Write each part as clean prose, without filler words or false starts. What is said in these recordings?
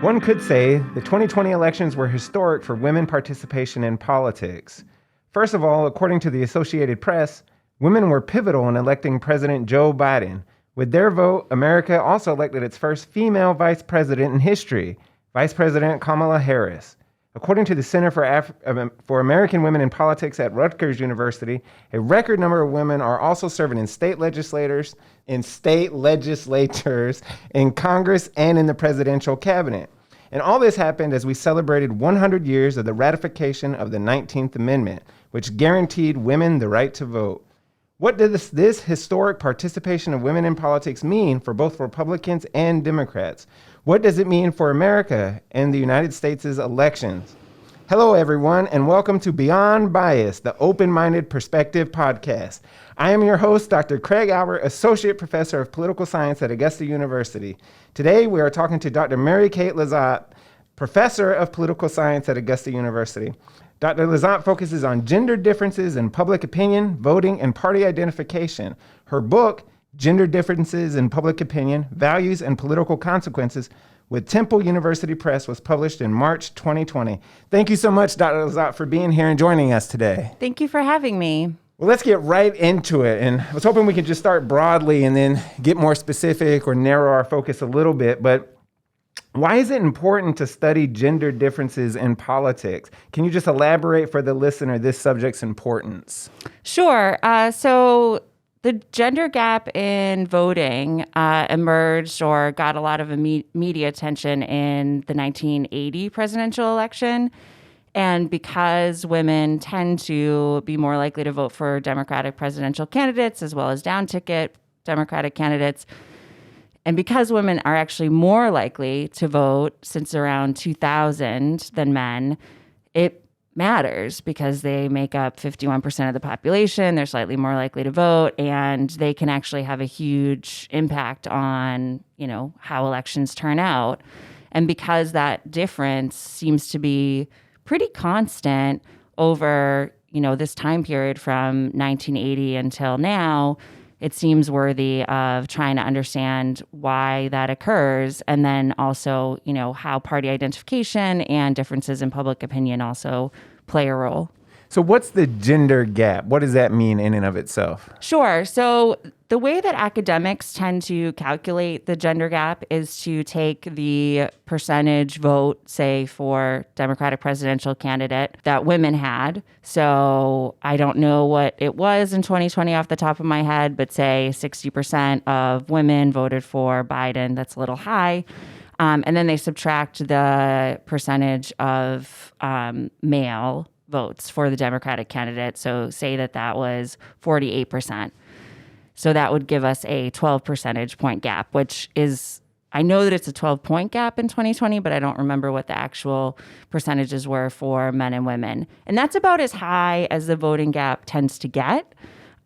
One could say the 2020 elections were historic for women participation in politics. First of all, according to the Associated Press, women were pivotal in electing President Joe Biden. With their vote, America also elected its first female vice president in history, Vice President Kamala Harris. According to the Center for American Women in Politics at Rutgers University, a record number of women are also serving in state legislatures, in Congress, and in the presidential cabinet. And all this happened as we celebrated 100 years of the ratification of the 19th Amendment, which guaranteed women the right to vote. What does this historic participation of women in politics mean for both Republicans and Democrats? What does it mean for America and the United States' elections? Hello, everyone, and welcome to Beyond Bias, the Open-Minded Perspective podcast. I am your host, Dr. Craig Albert, Associate Professor of Political Science at Augusta University. Today, we are talking to Dr. Mary Kate Lizotte, Professor of Political Science at Augusta University. Dr. Lizotte focuses on gender differences in public opinion, voting, and party identification. Her book, Gender Differences in Public Opinion, Values and Political Consequences, with Temple University Press, was published in March 2020. Thank you so much, Dr. Lizotte, for being here and joining us today. Thank you for having me. Well, let's get right into it. And I was hoping we could just start broadly and then get more specific or narrow our focus a little bit. But why is it important to study gender differences in politics? Can you just elaborate for the listener this subject's importance? Sure. So the gender gap in voting emerged or got a lot of media attention in the 1980 presidential election. And because women tend to be more likely to vote for Democratic presidential candidates as well as down-ticket Democratic candidates, and because women are actually more likely to vote since around 2000 than men, it matters because they make up 51% of the population. They're slightly more likely to vote, and they can actually have a huge impact on, how elections turn out. And because that difference seems to be pretty constant over, this time period from 1980 until now, it seems worthy of trying to understand why that occurs, and then also, how party identification and differences in public opinion also play a role. So what's the gender gap? What does that mean in and of itself? Sure. So the way that academics tend to calculate the gender gap is to take the percentage vote, say, for Democratic presidential candidate that women had. So I don't know what it was in 2020 off the top of my head, but say 60% of women voted for Biden. That's a little high. And then they subtract the percentage of male votes for the Democratic candidate. So say that was 48%. So that would give us a 12 percentage point gap, which is, I know that it's a 12-point gap in 2020, but I don't remember what the actual percentages were for men and women. And that's about as high as the voting gap tends to get.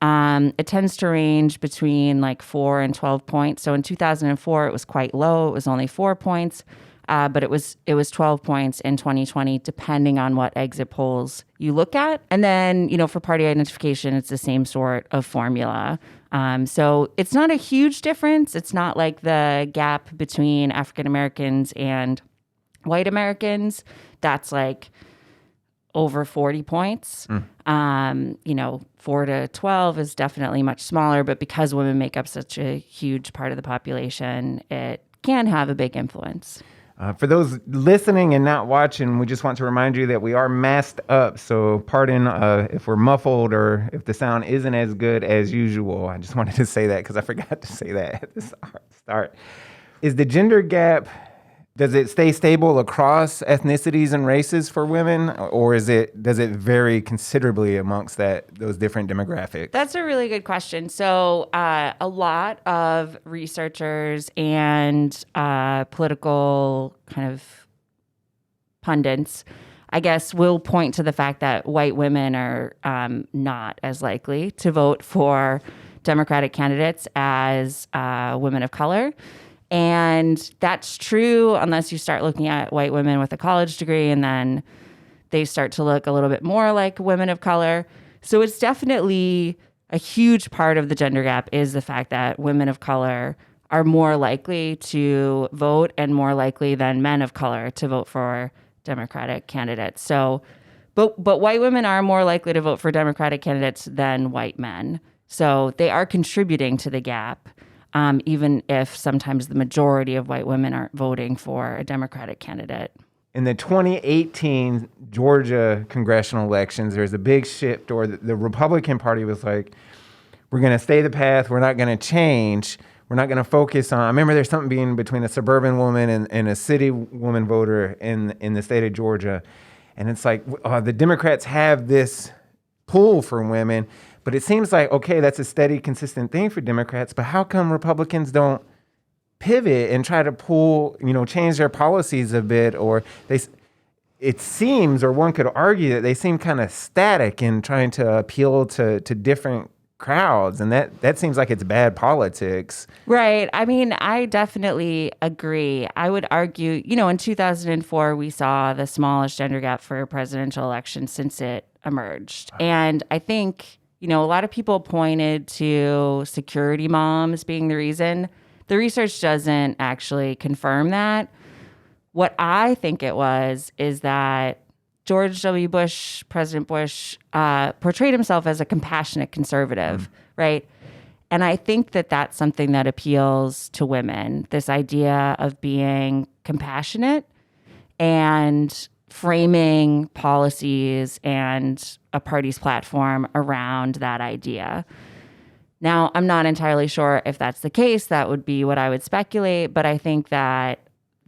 It tends to range between like 4 and 12 points. So in 2004, it was quite low. It was only 4 points. But it was 12 points in 2020, depending on what exit polls you look at. And then, for party identification, it's the same sort of formula. So it's not a huge difference. It's not like the gap between African Americans and white Americans. That's like over 40 points. 4 to 12 is definitely much smaller. But because women make up such a huge part of the population, it can have a big influence. For those listening and not watching, we just want to remind you that we are masked up. So pardon if we're muffled or if the sound isn't as good as usual. I just wanted to say that because I forgot to say that at the start. Is the gender gap, does it stay stable across ethnicities and races for women? Or does it vary considerably amongst those different demographics? That's a really good question. So a lot of researchers and political kind of pundits, I guess, will point to the fact that white women are not as likely to vote for Democratic candidates as women of color. And that's true unless you start looking at white women with a college degree, and then they start to look a little bit more like women of color. So it's definitely a huge part of the gender gap is the fact that women of color are more likely to vote and more likely than men of color to vote for Democratic candidates. So, but white women are more likely to vote for Democratic candidates than white men. So they are contributing to the gap, even if sometimes the majority of white women aren't voting for a Democratic candidate. In the 2018 Georgia congressional elections, there was a big shift, or the Republican Party was like, we're going to stay the path. We're not going to change. We're not going to focus on, I remember there's something being between a suburban woman and a city woman voter in the state of Georgia. And it's like, the Democrats have this pull for women, but it seems like, okay, that's a steady, consistent thing for Democrats, but how come Republicans don't pivot and try to pull, change their policies a bit? Or it seems, or one could argue that they seem kind of static in trying to appeal to different crowds, and that seems like it's bad politics. Right. I mean, I definitely agree. I would argue, in 2004, we saw the smallest gender gap for a presidential election since it emerged. And I think, a lot of people pointed to security moms being the reason. The research doesn't actually confirm that. What I think it was is that George W. Bush, President Bush, portrayed himself as a compassionate conservative, right? And I think that that's something that appeals to women, this idea of being compassionate and framing policies and a party's platform around that idea. Now, I'm not entirely sure if that's the case. That would be what I would speculate. But I think that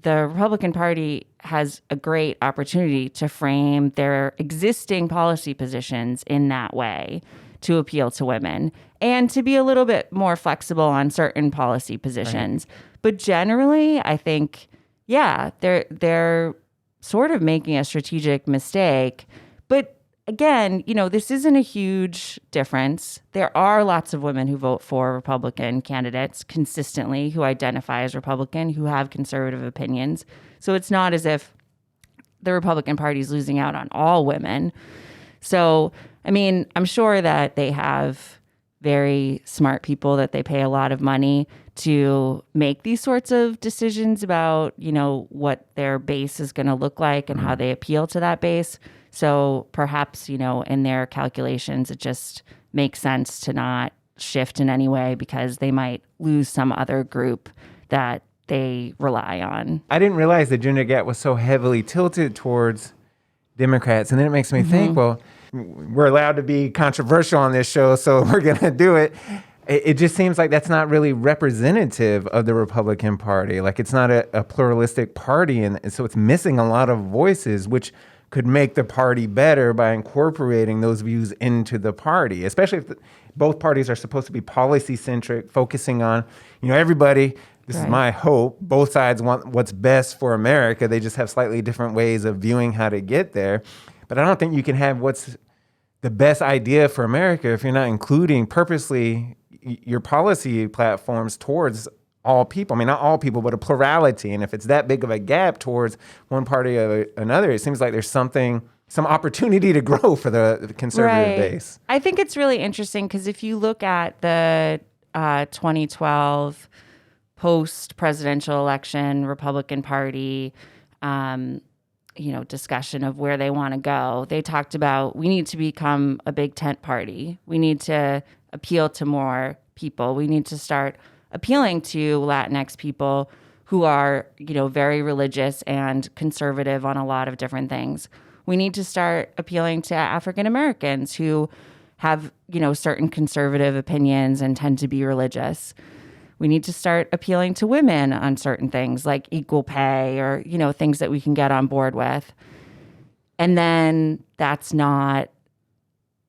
the Republican Party has a great opportunity to frame their existing policy positions in that way to appeal to women and to be a little bit more flexible on certain policy positions. Right. But generally, I think, they're sort of making a strategic mistake. But again, this isn't a huge difference. There are lots of women who vote for Republican candidates consistently, who identify as Republican, who have conservative opinions. So it's not as if the Republican Party is losing out on all women. So, I mean, I'm sure that they have very smart people that they pay a lot of money to make these sorts of decisions about, what their base is going to look like and how they appeal to that base. So perhaps, in their calculations, it just makes sense to not shift in any way because they might lose some other group that they rely on. I didn't realize the gender gap was so heavily tilted towards Democrats. And then it makes me think, well, we're allowed to be controversial on this show, so we're going to do it. It just seems like that's not really representative of the Republican Party. Like, it's not a pluralistic party, and so it's missing a lot of voices, which could make the party better by incorporating those views into the party, especially if both parties are supposed to be policy-centric, focusing on, everybody. This is my hope. Both sides want what's best for America. They just have slightly different ways of viewing how to get there. But I don't think you can have what's the best idea for America if you're not including purposely your policy platforms towards all people. I mean, not all people, but a plurality. And if it's that big of a gap towards one party or another, it seems like there's some opportunity to grow for the conservative base. I think it's really interesting because if you look at the 2012 post-presidential election Republican Party, discussion of where they want to go, they talked about, we need to become a big tent party. We need to appeal to more people. We need to start appealing to Latinx people who are, very religious and conservative on a lot of different things. We need to start appealing to African Americans who have, certain conservative opinions and tend to be religious. We need to start appealing to women on certain things like equal pay or, things that we can get on board with. And then that's not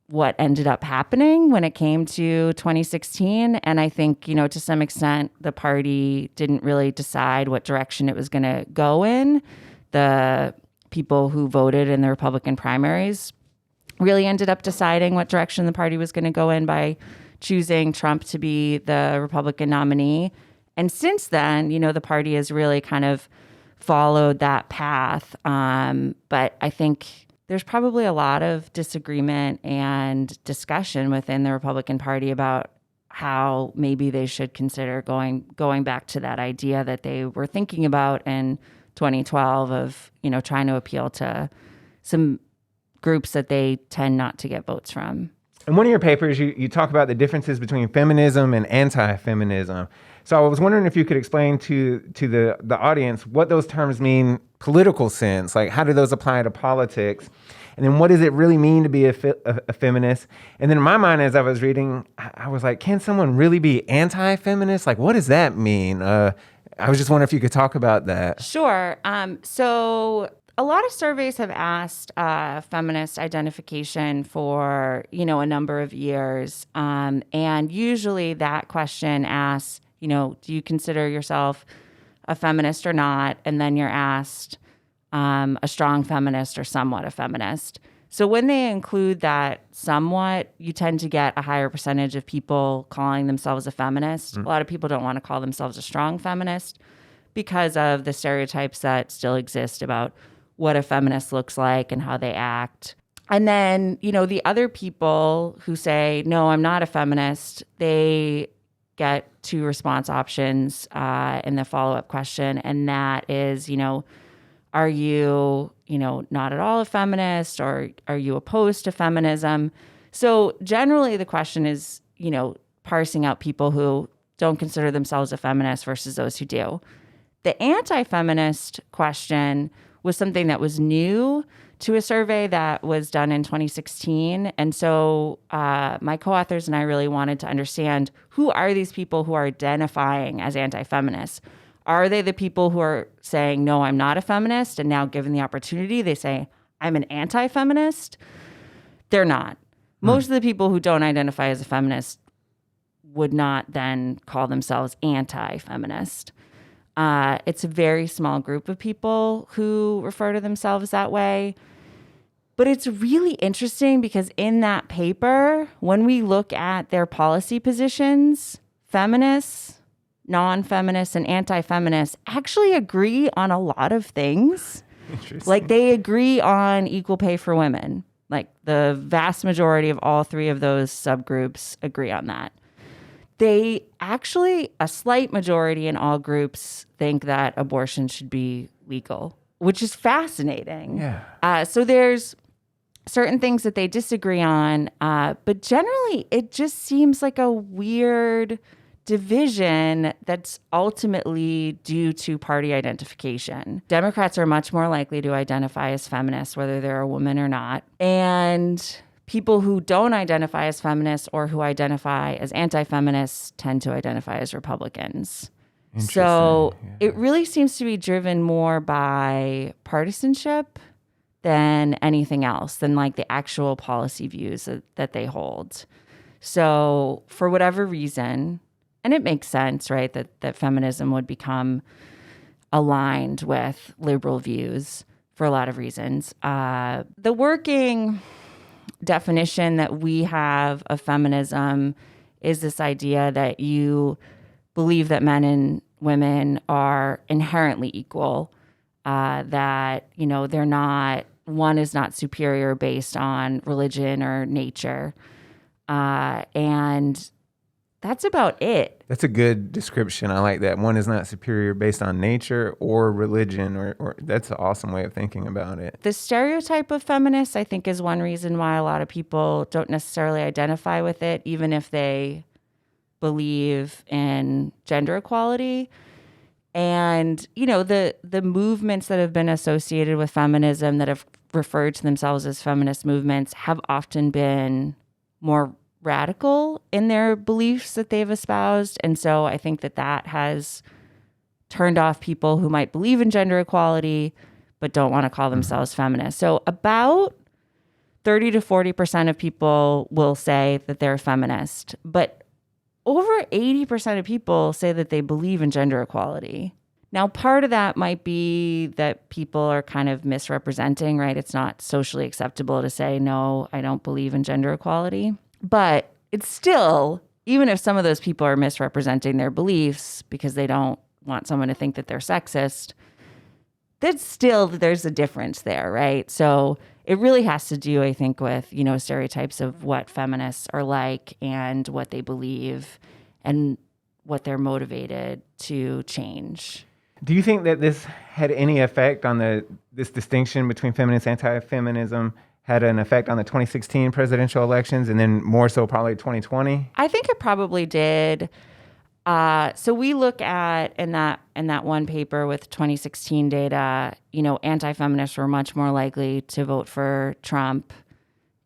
what ended up happening when it came to 2016. And I think, to some extent, the party didn't really decide what direction it was going to go in. The people who voted in the Republican primaries really ended up deciding what direction the party was going to go in by choosing Trump to be the Republican nominee. And since then, the party has really kind of followed that path. But I think there's probably a lot of disagreement and discussion within the Republican Party about how maybe they should consider going back to that idea that they were thinking about in 2012 of, trying to appeal to some groups that they tend not to get votes from. In one of your papers, you talk about the differences between feminism and anti-feminism. So I was wondering if you could explain to the audience what those terms mean political sense, like how do those apply to politics? And then what does it really mean to be a feminist? And then in my mind, as I was reading, I was like, can someone really be anti-feminist? Like, what does that mean? I was just wondering if you could talk about that. Sure. So a lot of surveys have asked feminist identification for, a number of years. And usually that question asks, do you consider yourself a feminist or not? And then you're asked a strong feminist or somewhat a feminist. So when they include that somewhat, you tend to get a higher percentage of people calling themselves a feminist. A lot of people don't want to call themselves a strong feminist because of the stereotypes that still exist about what a feminist looks like and how they act. And then, the other people who say, no, I'm not a feminist, they get two response options in the follow-up question. And that is, are you, not at all a feminist, or are you opposed to feminism? So generally the question is, parsing out people who don't consider themselves a feminist versus those who do. The anti-feminist question was something that was new to a survey that was done in 2016. And so my co-authors and I really wanted to understand, who are these people who are identifying as anti-feminists? Are they the people who are saying, no, I'm not a feminist, and now given the opportunity, they say, I'm an anti-feminist? They're not. Most of the people who don't identify as a feminist would not then call themselves anti-feminist. It's a very small group of people who refer to themselves that way. But it's really interesting because in that paper, when we look at their policy positions, feminists, non-feminists, and anti-feminists actually agree on a lot of things. Like they agree on equal pay for women. Like the vast majority of all three of those subgroups agree on that. They actually, a slight majority in all groups, think that abortion should be legal, which is fascinating. Yeah. So there's certain things that they disagree on, but generally it just seems like a weird division that's ultimately due to party identification. Democrats are much more likely to identify as feminists, whether they're a woman or not. And people who don't identify as feminists or who identify as anti-feminists tend to identify as Republicans. So it really seems to be driven more by partisanship than anything else, than like the actual policy views that they hold. So for whatever reason, and it makes sense, right, that feminism would become aligned with liberal views for a lot of reasons. The working definition that we have of feminism is this idea that you believe that men and women are inherently equal, that, they're not, one is not superior based on religion or nature. And that's about it. That's a good description. I like that. One is not superior based on nature or religion, or that's an awesome way of thinking about it. The stereotype of feminists, I think, is one reason why a lot of people don't necessarily identify with it, even if they believe in gender equality. And, the movements that have been associated with feminism that have referred to themselves as feminist movements have often been more radical in their beliefs that they've espoused. And so I think that has turned off people who might believe in gender equality but don't want to call themselves feminists. So about 30 to 40% of people will say that they're feminist, but over 80% of people say that they believe in gender equality. Now, part of that might be that people are kind of misrepresenting, right? It's not socially acceptable to say, no, I don't believe in gender equality. But it's still, even if some of those people are misrepresenting their beliefs because they don't want someone to think that they're sexist, there's a difference there, right? So it really has to do, I think, with, stereotypes of what feminists are like and what they believe and what they're motivated to change. Do you think that this had any effect on this distinction between feminist and anti-feminism had an effect on the 2016 presidential elections and then more so probably 2020? I think it probably did. So we look at in that one paper with 2016 data, anti-feminists were much more likely to vote for Trump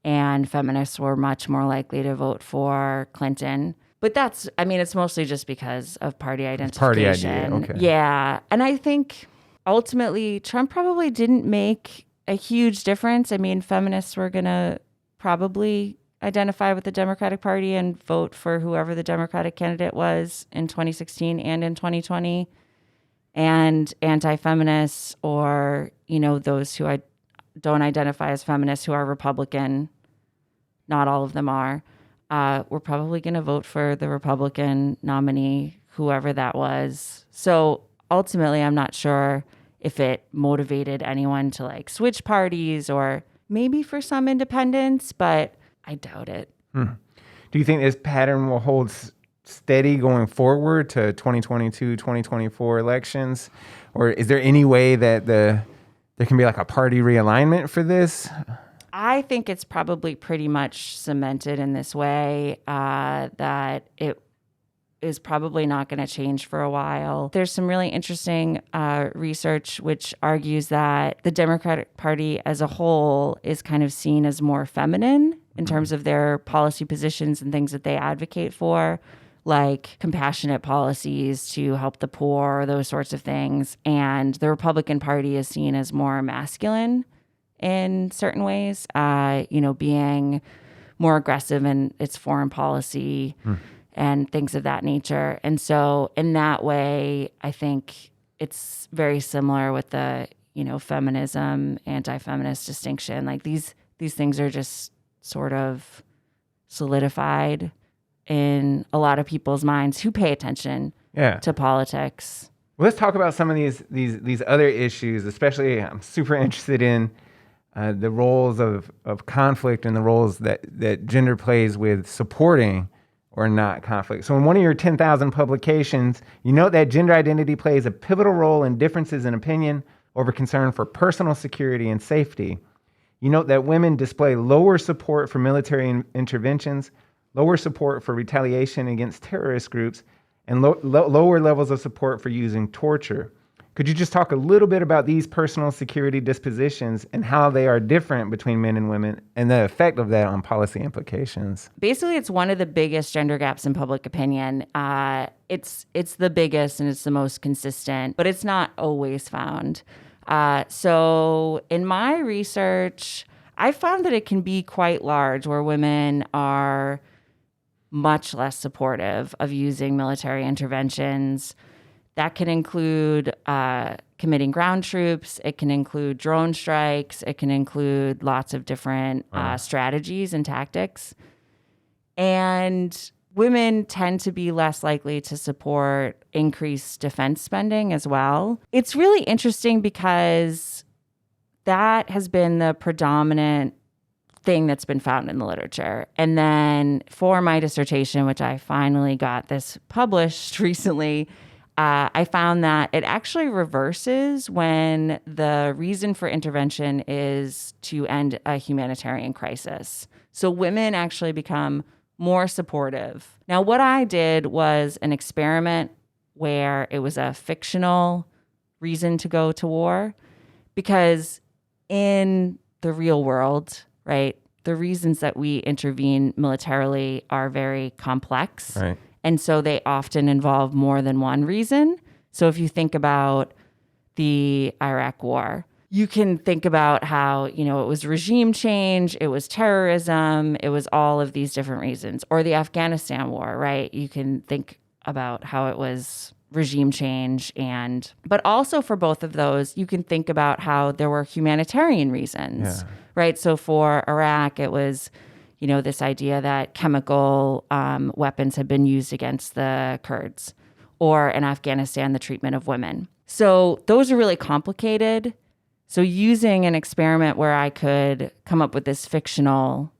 and feminists were much more likely to vote for Clinton. But it's mostly just because of party identification. Party ID, okay. Yeah. And I think ultimately Trump probably didn't make a huge difference. I mean, feminists were going to probably identify with the Democratic Party and vote for whoever the Democratic candidate was in 2016 and in 2020. And anti-feminists or, those who don't identify as feminists who are Republican, not all of them are, we're probably going to vote for the Republican nominee, whoever that was. So ultimately, I'm not sure if it motivated anyone to switch parties or maybe for some independents, but I doubt it. Do you think this pattern will hold steady going forward to 2022, 2024 elections? Or is there any way that there can be a party realignment for this? I think it's probably pretty much cemented in this way that it is probably not going to change for a while. There's some really interesting research which argues that the Democratic Party as a whole is kind of seen as more feminine in terms of their policy positions and things that they advocate for, like compassionate policies to help the poor, those sorts of things. And the Republican Party is seen as more masculine in certain ways, being more aggressive in its foreign policy and things of that nature. And so in that way, I think it's very similar with the, feminism, anti-feminist distinction. These things are just sort of solidified in a lot of people's minds who pay attention to politics. Well, let's talk about some of these other issues, especially I'm super interested in the roles of conflict and the roles that gender plays with supporting or not conflict. So in one of your 10,000 publications, you note that gender identity plays a pivotal role in differences in opinion over concern for personal security and safety. You note that women display lower support for military interventions, lower support for retaliation against terrorist groups, and lower levels of support for using torture. Could you just talk a little bit about these personal security dispositions and how they are different between men and women and the effect of that on policy implications? Basically, it's one of the biggest gender gaps in public opinion. It's the biggest and it's the most consistent, but it's not always found. So in my research, I found that it can be quite large where women are much less supportive of using military interventions. That can include committing ground troops. It can include drone strikes. It can include lots of different strategies and tactics. And women tend to be less likely to support increased defense spending as well. It's really interesting because that has been the predominant thing that's been found in the literature. And then for my dissertation, which I finally got this published recently, I found that it actually reverses when the reason for intervention is to end a humanitarian crisis. So women actually become more supportive. Now, what I did was an experiment where it was a fictional reason to go to war, because in the real world, right, the reasons that we intervene militarily are very complex. Right. And so they often involve more than one reason. So if you think about the Iraq War, you can think about how, it was regime change, it was terrorism, it was all of these different reasons. Or the Afghanistan War, right? You can think about how it was regime change. But also for both of those, you can think about how there were humanitarian reasons, right? So for Iraq, it was, this idea that chemical weapons had been used against the Kurds, or in Afghanistan, the treatment of women. So those are really complicated. So using an experiment where I could come up with this fictional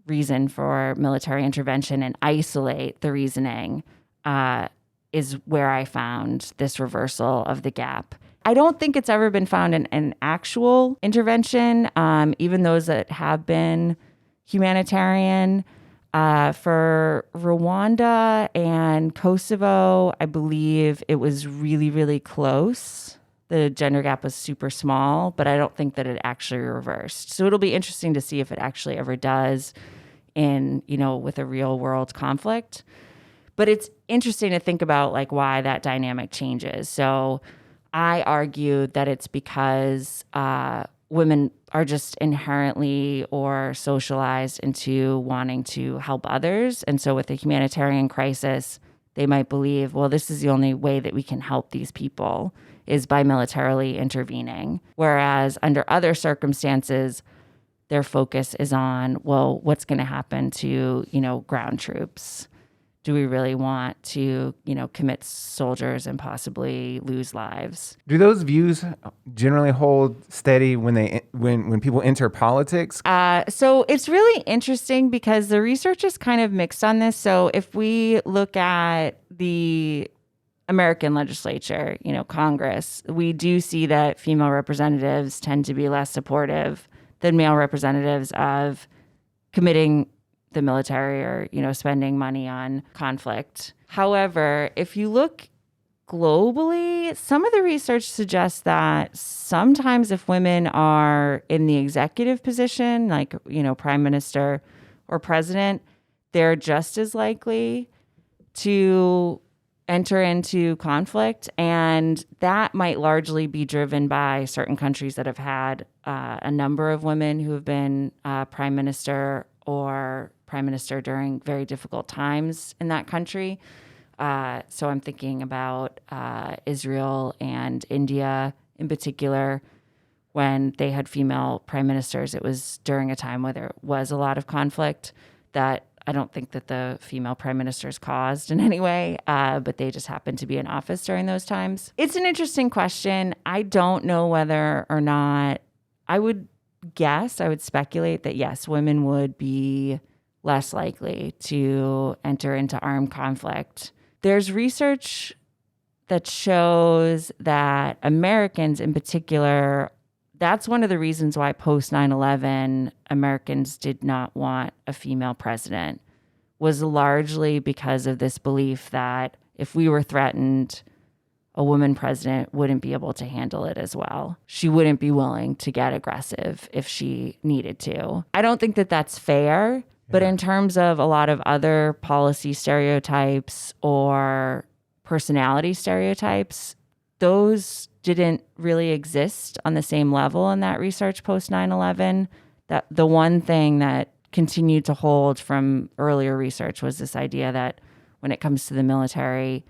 reason for military intervention and isolate the reasoning is where I found this reversal of the gap. I don't think it's ever been found in an actual intervention, even those that have been humanitarian. For Rwanda and Kosovo, I believe it was really, really close. The gender gap was super small, but I don't think that it actually reversed. So it'll be interesting to see if it actually ever does in, with a real world conflict. But it's interesting to think about like why that dynamic changes. So I argue that it's because women are just inherently or socialized into wanting to help others. And so with a humanitarian crisis, they might believe, well, this is the only way that we can help these people is by militarily intervening. Whereas under other circumstances, their focus is on, well, what's going to happen to, ground troops? Do we really want to, commit soldiers and possibly lose lives? Do those views generally hold steady when people enter politics? So it's really interesting because the research is kind of mixed on this. So if we look at the American legislature, Congress, we do see that female representatives tend to be less supportive than male representatives of committing the military or, spending money on conflict. However, if you look globally, some of the research suggests that sometimes if women are in the executive position, like, prime minister or president, they're just as likely to enter into conflict. And that might largely be driven by certain countries that have had a number of women who have been prime minister or prime minister during very difficult times in that country. So I'm thinking about Israel and India in particular. When they had female prime ministers, it was during a time where there was a lot of conflict that I don't think that the female prime ministers caused in any way, but they just happened to be in office during those times. It's an interesting question. I don't know whether or not I would speculate that yes, women would be less likely to enter into armed conflict. There's research that shows that Americans in particular, that's one of the reasons why post 9/11 Americans did not want a female president, was largely because of this belief that if we were threatened, a woman president wouldn't be able to handle it as well. She wouldn't be willing to get aggressive if she needed to. I don't think that that's fair, but in terms of a lot of other policy stereotypes or personality stereotypes, those didn't really exist on the same level in that research post 9/11. That the one thing that continued to hold from earlier research was this idea that when it comes to the military,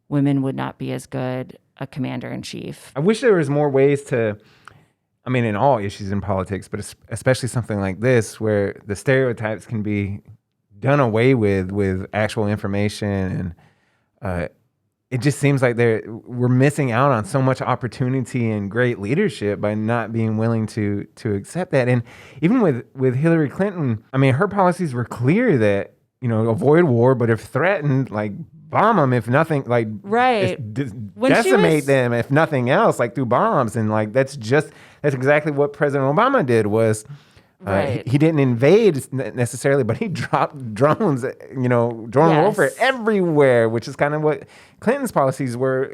women would not be as good a commander-in-chief. I wish there was more ways to, in all issues in politics, but especially something like this, where the stereotypes can be done away with actual information. And it just seems like we're missing out on so much opportunity and great leadership by not being willing to accept that. And even with Hillary Clinton, her policies were clear that, avoid war, but if threatened, like, bomb them, if nothing, like, right, decimate them, if nothing else, like through bombs. And like, that's exactly what President Obama did. Was right. He didn't invade necessarily, but he dropped drones, drone warfare everywhere, which is kind of what Clinton's policies were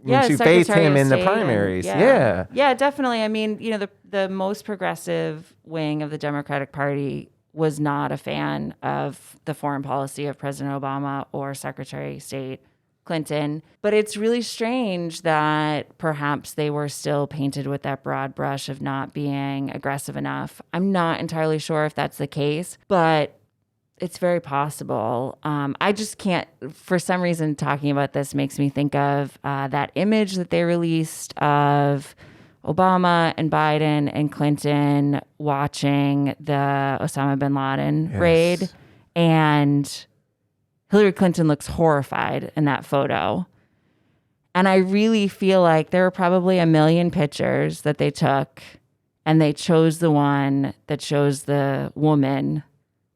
when she faced him in the primaries. Yeah, definitely. The most progressive wing of the Democratic Party was not a fan of the foreign policy of President Obama or Secretary of State Clinton. But it's really strange that perhaps they were still painted with that broad brush of not being aggressive enough. I'm not entirely sure if that's the case, but it's very possible. I just can't, for some reason, talking about this makes me think of that image that they released of Obama and Biden and Clinton watching the Osama bin Laden raid, and Hillary Clinton looks horrified in that photo. And I really feel like there were probably a million pictures that they took, and they chose the one that shows the woman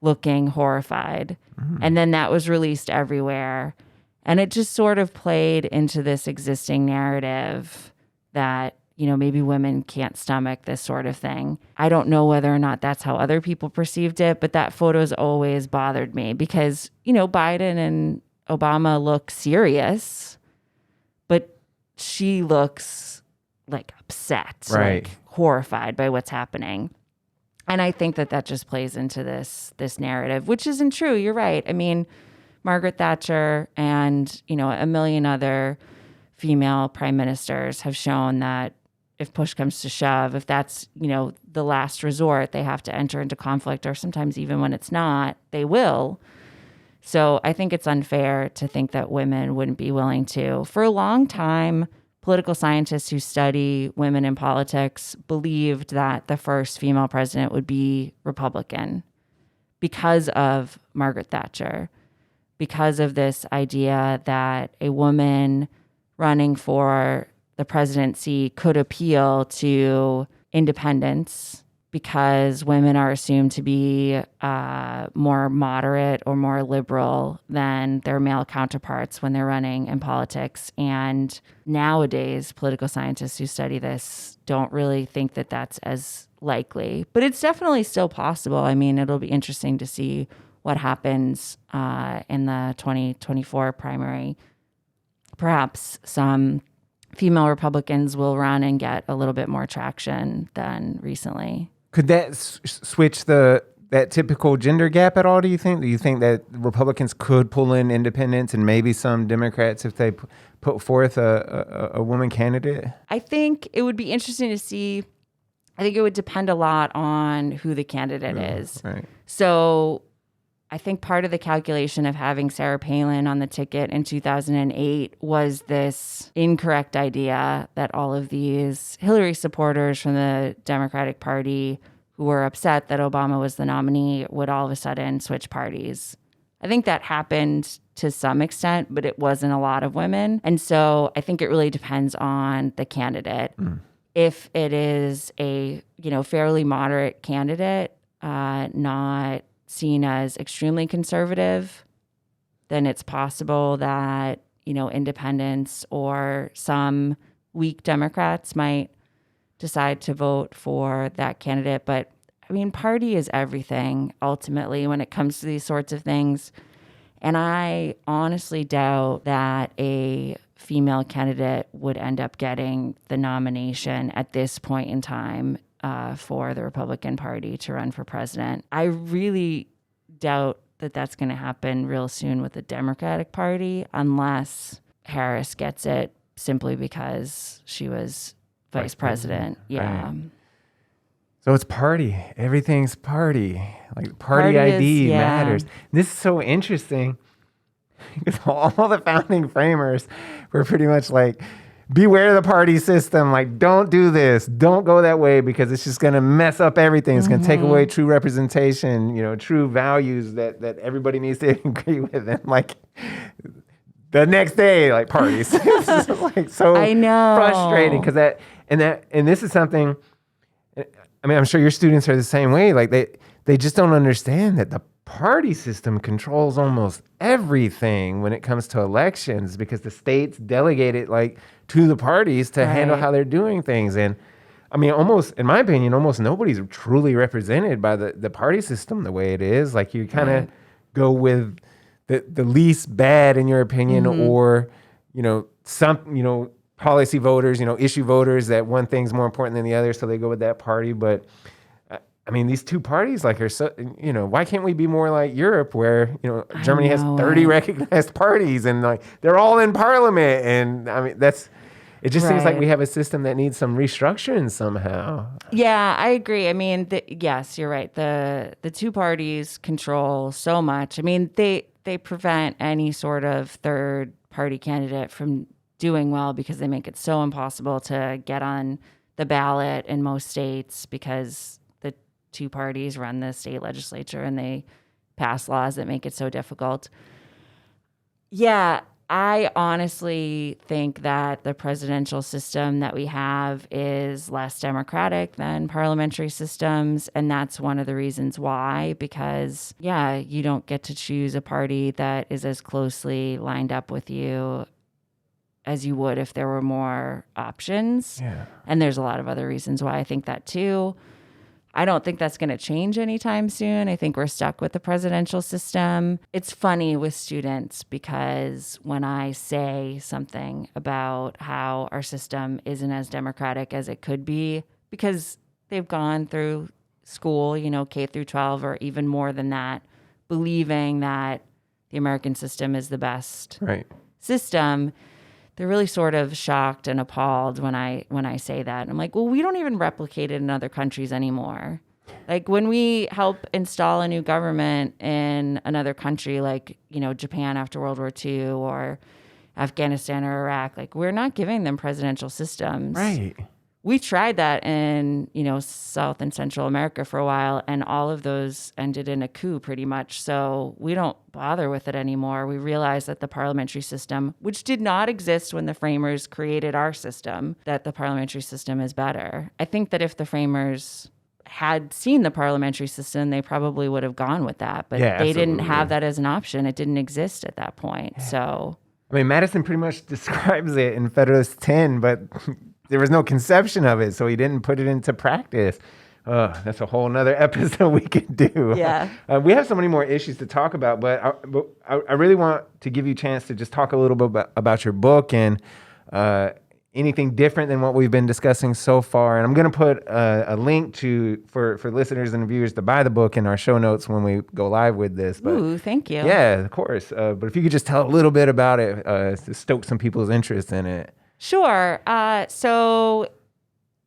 looking horrified. And then that was released everywhere. And it just sort of played into this existing narrative that, you know, maybe women can't stomach this sort of thing. I don't know whether or not that's how other people perceived it, but that photo's always bothered me because, you know, Biden and Obama look serious, but she looks like upset, right, like horrified by what's happening. And I think that just plays into this narrative, which isn't true. You're right. I mean, Margaret Thatcher and, you know, a million other female prime ministers have shown that if push comes to shove, if that's, you know, the last resort, they have to enter into conflict, or sometimes even when it's not, they will. So I think it's unfair to think that women wouldn't be willing to. For a long time, political scientists who study women in politics believed that the first female president would be Republican because of Margaret Thatcher, because of this idea that a woman running for the presidency could appeal to independents because women are assumed to be more moderate or more liberal than their male counterparts when they're running in politics. And nowadays, political scientists who study this don't really think that that's as likely. But it's definitely still possible. I mean, it'll be interesting to see what happens in the 2024 primary. Perhaps some female Republicans will run and get a little bit more traction than recently. Could that switch that typical gender gap at all, do you think? Do you think that Republicans could pull in independents and maybe some Democrats if they put forth a woman candidate? I think it would be interesting to see. I think it would depend a lot on who the candidate is. Right. So I think part of the calculation of having Sarah Palin on the ticket in 2008 was this incorrect idea that all of these Hillary supporters from the Democratic Party who were upset that Obama was the nominee would all of a sudden switch parties. I think that happened to some extent, but it wasn't a lot of women. And so I think it really depends on the candidate. If it is a, you know, fairly moderate candidate, not seen as extremely conservative, then it's possible that, you know, independents or some weak Democrats might decide to vote for that candidate. But I mean, party is everything ultimately when it comes to these sorts of things. And I honestly doubt that a female candidate would end up getting the nomination at this point in time for the Republican Party to run for president. I really doubt that that's going to happen real soon with the Democratic Party unless Harris gets it simply because she was vice president. Yeah. Right. So it's party. Everything's party. Like party ID matters. This is so interesting because all the founding framers were pretty much like, beware the party system. Like, don't do this. Don't go that way because it's just going to mess up everything. It's going to take away true representation, you know, true values that everybody needs to agree with. And like the next day, like parties. It's just like so I know. frustrating because and this is something, I mean, I'm sure your students are the same way. Like they just don't understand that the party system controls almost everything when it comes to elections because the states delegate it like to the parties to handle how they're doing things. And I mean, almost, in my opinion, almost nobody's truly represented by the party system the way it is. Like you kind of go with the least bad in your opinion, or, you know, some, you know, policy voters, you know, issue voters that one thing's more important than the other. So they go with that party. But I mean, these two parties like are so, you know, why can't we be more like Europe where, you know, Germany has 30 recognized parties and like they're all in parliament. And I mean, it just seems like we have a system that needs some restructuring somehow. Yeah, I agree. I mean, yes, you're right. The two parties control so much. I mean, they prevent any sort of third party candidate from doing well because they make it so impossible to get on the ballot in most states because the two parties run the state legislature and they pass laws that make it so difficult. Yeah, I honestly think that the presidential system that we have is less democratic than parliamentary systems. And that's one of the reasons why, because, yeah, you don't get to choose a party that is as closely lined up with you as you would if there were more options. Yeah. And there's a lot of other reasons why I think that too. I don't think that's going to change anytime soon. I think we're stuck with the presidential system. It's funny with students because when I say something about how our system isn't as democratic as it could be, because they've gone through school, K through 12 or even more than that, believing that the American system is the best system, they're really sort of shocked and appalled when I say that. I'm like, well, we don't even replicate it in other countries anymore. Like when we help install a new government in another country, like, Japan after World War II or Afghanistan or Iraq, like we're not giving them presidential systems. Right. We tried that in, South and Central America for a while, and all of those ended in a coup pretty much. So we don't bother with it anymore. We realize that the parliamentary system, which did not exist when the framers created our system, that the parliamentary system is better. I think that if the framers had seen the parliamentary system, they probably would have gone with that. But they didn't have that as an option. It didn't exist at that point. So, I mean, Madison pretty much describes it in Federalist 10, but there was no conception of it, so he didn't put it into practice. That's a whole nother episode we could do. Yeah. We have so many more issues to talk about, but I really want to give you a chance to just talk a little bit about your book and anything different than what we've been discussing so far. And I'm going to put a link for listeners and viewers to buy the book in our show notes when we go live with this. But, ooh, thank you. Yeah, of course. But if you could just tell a little bit about it to stoke some people's interest in it. Sure. So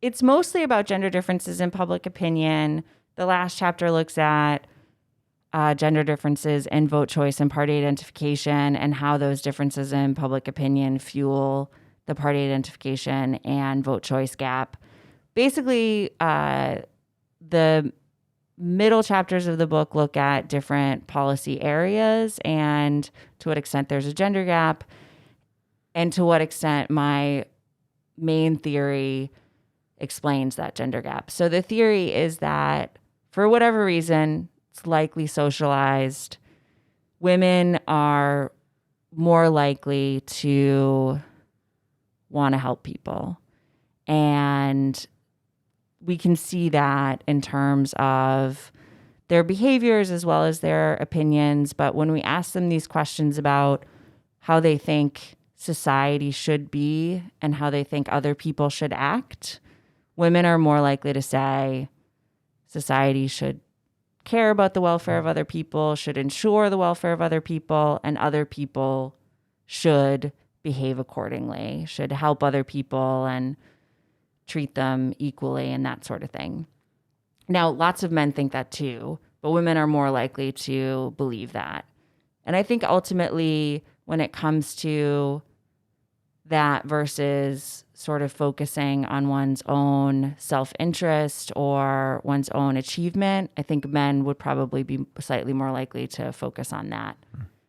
it's mostly about gender differences in public opinion. The last chapter looks at gender differences in vote choice and party identification and how those differences in public opinion fuel the party identification and vote choice gap. Basically, the middle chapters of the book look at different policy areas and to what extent there's a gender gap, and to what extent my main theory explains that gender gap. So the theory is that for whatever reason, it's likely socialized, women are more likely to want to help people. And we can see that in terms of their behaviors as well as their opinions. But when we ask them these questions about how they think society should be and how they think other people should act, women are more likely to say society should care about the welfare of other people, should ensure the welfare of other people, and other people should behave accordingly, should help other people and treat them equally and that sort of thing. Now, lots of men think that too, but women are more likely to believe that. And I think ultimately, when it comes to that versus sort of focusing on one's own self-interest or one's own achievement, I think men would probably be slightly more likely to focus on that.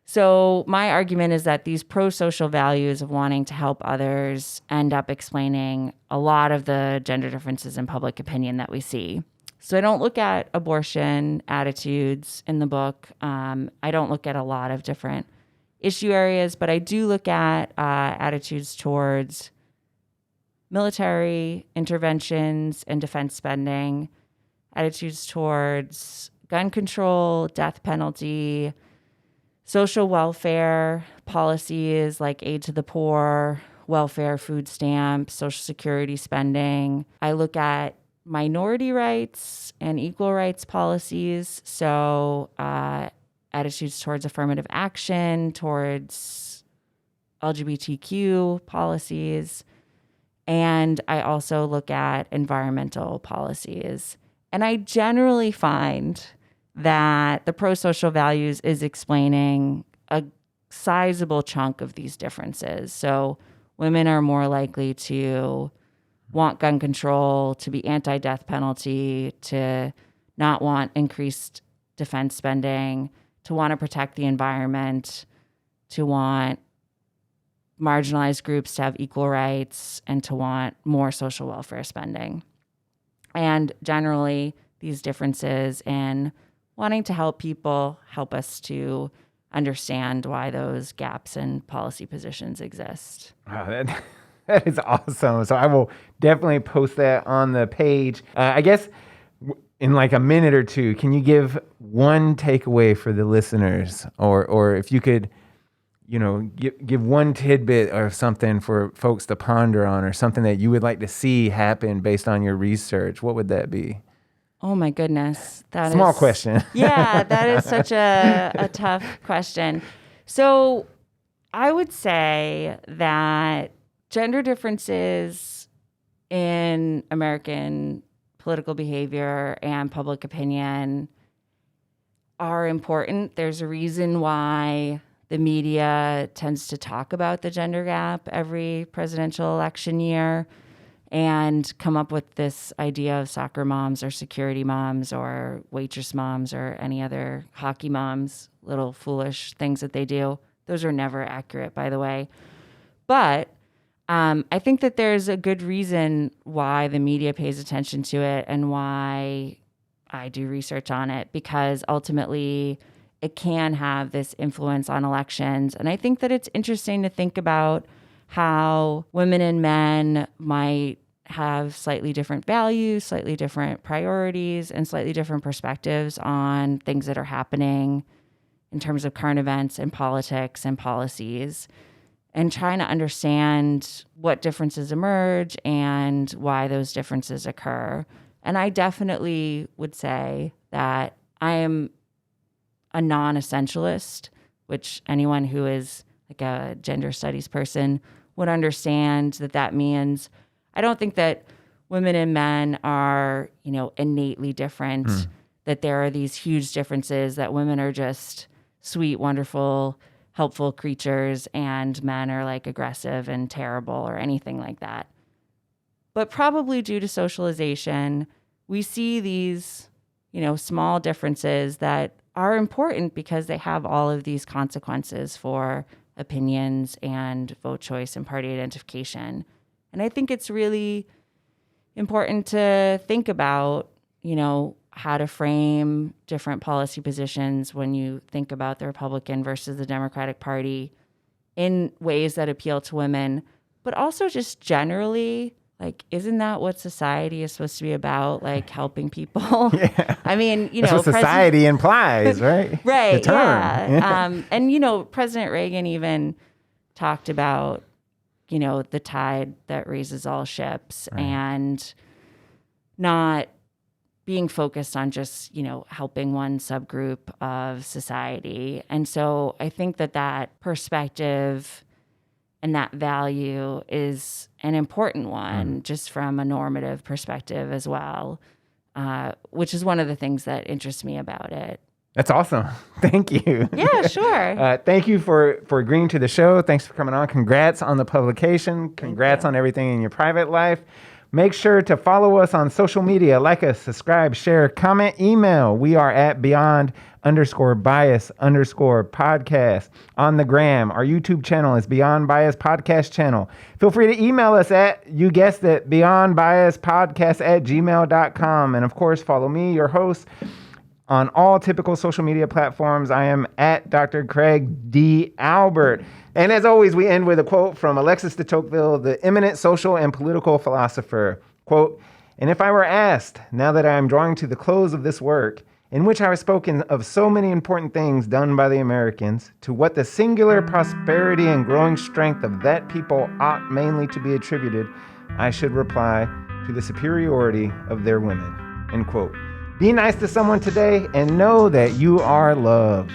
So my argument is that these pro-social values of wanting to help others end up explaining a lot of the gender differences in public opinion that we see. So I don't look at abortion attitudes in the book. I don't look at a lot of different issue areas, but I do look at attitudes towards military interventions and defense spending, attitudes towards gun control, death penalty, social welfare policies like aid to the poor, welfare, food stamps, social security spending. I look at minority rights and equal rights policies. So attitudes towards affirmative action, towards LGBTQ policies. And I also look at environmental policies. And I generally find that the pro-social values is explaining a sizable chunk of these differences. So women are more likely to want gun control, to be anti-death penalty, to not want increased defense spending, to want to protect the environment, to want marginalized groups to have equal rights, and to want more social welfare spending. And generally, these differences in wanting to help people help us to understand why those gaps in policy positions exist. Wow, that is awesome. So I will definitely post that on the page. I guess in like a minute or two, can you give one takeaway for the listeners, or if you could, give one tidbit or something for folks to ponder on, or something that you would like to see happen based on your research, what would that be? Oh my goodness. Small question. Yeah, that is such a tough question. So I would say that gender differences in American political behavior and public opinion are important. There's a reason why the media tends to talk about the gender gap every presidential election year and come up with this idea of soccer moms or security moms or waitress moms or any other hockey moms, little foolish things that they do. Those are never accurate, by the way. But I think that there's a good reason why the media pays attention to it and why I do research on it, because ultimately it can have this influence on elections. And I think that it's interesting to think about how women and men might have slightly different values, slightly different priorities, and slightly different perspectives on things that are happening in terms of current events and politics and policies, and trying to understand what differences emerge and why those differences occur. And I definitely would say that I am a non-essentialist, which anyone who is like a gender studies person would understand that means I don't think that women and men are, innately different, that there are these huge differences, that women are just sweet, wonderful, helpful creatures and men are like aggressive and terrible or anything like that. But probably due to socialization, we see these, small differences that are important because they have all of these consequences for opinions and vote choice and party identification. And I think it's really important to think about, how to frame different policy positions when you think about the Republican versus the Democratic Party in ways that appeal to women, but also just generally, like, isn't that what society is supposed to be about? Like helping people? Yeah. I mean, That's what society implies, right? Right. The term. Yeah. And, President Reagan even talked about, the tide that raises all ships, right, and not being focused on just, helping one subgroup of society. And so I think that perspective and that value is an important one, just from a normative perspective as well, which is one of the things that interests me about it. That's awesome. Thank you. Yeah, sure. Thank you for agreeing to the show. Thanks for coming on. Congrats on the publication. Congrats on everything in your private life. Make sure to follow us on social media. Like us, subscribe, share, comment, email. We are at beyond_bias_podcast on the gram. Our YouTube channel is Beyond Bias Podcast Channel. Feel free to email us at, you guessed it, beyondbiaspodcast@gmail.com. And of course, follow me, your host, on all typical social media platforms. I am at Dr. Craig D. Albert. And as always, we end with a quote from Alexis de Tocqueville, the eminent social and political philosopher. Quote, "And if I were asked, now that I am drawing to the close of this work, in which I have spoken of so many important things done by the Americans, to what the singular prosperity and growing strength of that people ought mainly to be attributed, I should reply, to the superiority of their women." End quote. Be nice to someone today and know that you are loved.